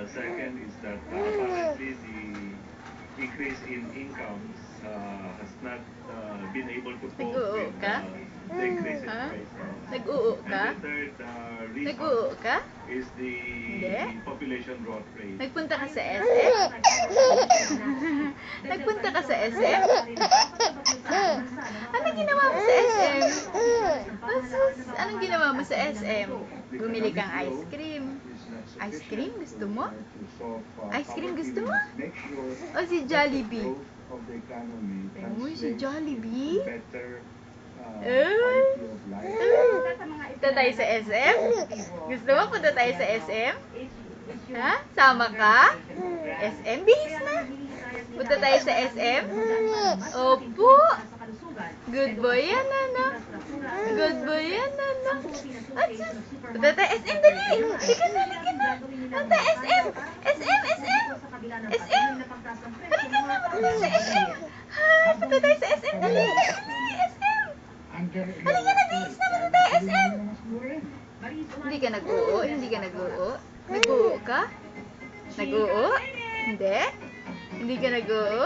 second is that apparently the increase in incomes has not been able to cope Nag-oo with ka? the increase in Ha? prices. Nag-oo And ka? the third Nag-oo reason ka? is the Hindi? population growth rate. Nagpunta ka sa SM? Nagpunta ka sa SM? Anong ginawa mo sa SM? Anong ginawa mo sa SM? Bumili kang ice cream. Ice cream? Gusto mo? Ice cream gusto mo? O si Jollibee? Oh, si Jollibee? Punta tayo sa SM? Gusto mo punta tayo sa SM? Ha? Sama ka? SM? Bihis na! Punta tayo sa SM? Opo! Good boy yan, ano? Good boy yan, ano? Punta tayo SM, dali! Halika na, halika na! Punta SM! SM! SM! SM! Halika na, punta sa SM! Ha? Punta tayo sa SM, dali! Dali, SM! Halika na, bihis na! Punta tayo SM! Hindi ka nag-oo? Hindi ka nag-oo? Nag-oo ka? Nag-oo? Hindi? Hindi ka nag-oo?